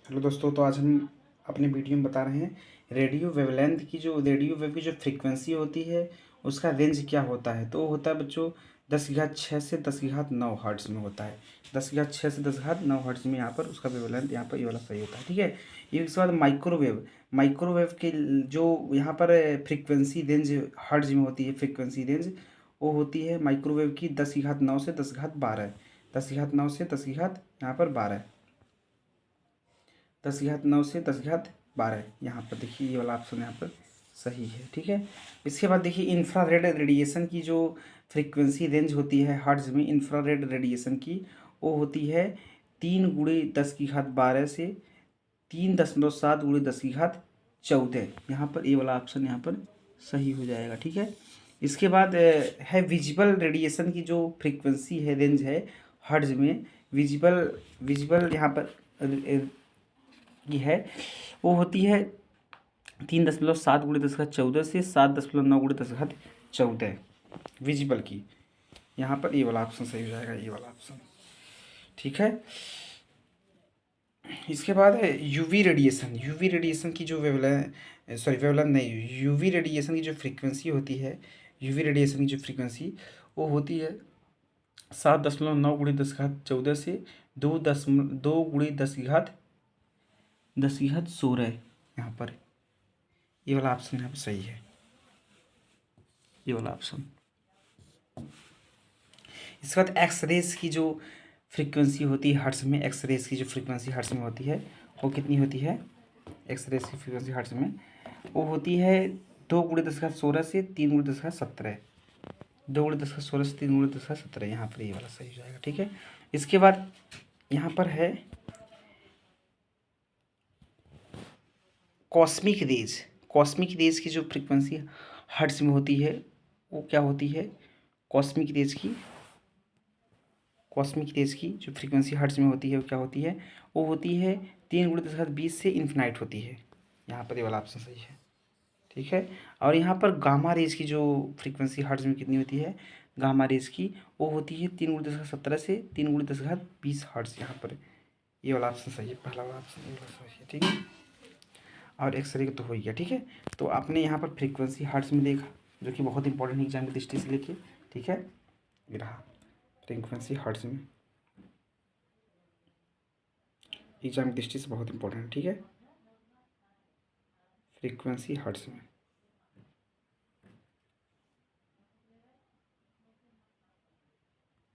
Hello दोस्तों, तो आज हम अपने वीडियो में बता रहे हैं रेडियो वेवलेंथ की जो रेडियो वेव की जो फ्रीक्वेंसी होती है उसका रेंज क्या होता है। तो वो होता है बच्चों 10⁻6 से 10�9 हर्ट्ज़ में होता है। 10�6 से 10�9 हर्ट्ज़ में यहाँ पर उसका वेवलेंथ यहाँ पर ये वाला सही होता है। ठीक है। ये इसके बाद माइक्रोवेव के जो यहाँ पर फ्रीक्वेंसी रेंज हर्ट्ज़ में होती है। फ्रीक्वेंसी रेंज वो होती है माइक्रोवेव की 10�9 से 10⁻12। 10⁻9 से 10⁻, यहाँ पर 12, 10⁻9 से 10⁻12। यहाँ पर देखिए ये वाला ऑप्शन यहाँ पर सही है। ठीक है। इसके बाद देखिए इंफ्रारेड रेडिएशन की जो फ्रीक्वेंसी रेंज होती है हर्ट्ज़ में, इंफ्रारेड रेडिएशन की वो होती है 3 × 10⁻12 से 3.7 × 10⁻14। यहाँ पर ये वाला ऑप्शन यहाँ पर सही हो जाएगा। ठीक है। इसके बाद है विजिबल रेडिएशन की जो फ्रीक्वेंसी है रेंज है हर्ट्ज़ में। विजिबल विजिबल यहाँ पर की है वो होती है 3.7 × 10⁻14 से 7.9 × 10⁻14 विजिबल की। यहाँ पर ये वाला ऑप्शन सही हो जाएगा, ये वाला ऑप्शन। ठीक है। इसके बाद है यूवी रेडिएशन की जो वेवलेंथ नहीं, यूवी रेडिएशन की जो फ्रीक्वेंसी होती है, यूवी रेडिएशन की जो फ्रीक्वेंसी वो होती है 7.9 × 10⁻14 से 2 × 10⁻16। यहाँ पर ये वाला ऑप्शन यहाँ पर सही है, ये वाला ऑप्शन। इसके बाद एक्सरेज की जो फ्रीक्वेंसी होती है हर्ट्ज़ में, एक्सरेज की जो फ्रीक्वेंसी हर्ट्ज़ में होती है वो कितनी होती है? एक्सरेज की फ्रीक्वेंसी हर्ट्ज़ में वो होती है 2 × 10⁻16 से 3 × 10⁻17। 2 × 10⁻16 से 3 × 10⁻17। यहाँ पर ये वाला सही हो जाएगा। ठीक है। इसके बाद यहाँ पर है कॉस्मिक रेज की जो फ्रीक्वेंसी हर्ट्ज़ में होती है वो क्या होती है? कॉस्मिक रेज की जो फ्रीक्वेंसी हर्ट्ज़ में होती है वो क्या होती है? वो होती है 3 × 10⁻20 से इन्फिनाइट होती है। यहाँ पर ये वाला ऑप्शन सही है। ठीक है। और यहाँ पर गामा रेज की जो फ्रीक्वेंसी हर्ट्ज़ में कितनी होती है? गामा रेज की वो होती है 3 × 10⁻17 से 3 × 10⁻20 हर्ट्ज़। यहाँ पर ये वाला ऑप्शन सही है, पहला वाला ऑप्शन ये वाला सही है। ठीक है। और एक्सरे का तो हो गया। ठीक है। तो आपने यहाँ पर फ्रीक्वेंसी हर्ट्ज़ में देखा जो कि बहुत इंपॉर्टेंट एग्जाम की दृष्टि से लेके। ठीक है। ये रहा फ्रीक्वेंसी हर्ट्ज़ में, एग्जाम की दृष्टि से बहुत इंपॉर्टेंट है। ठीक है। फ्रीक्वेंसी हर्ट्ज़ में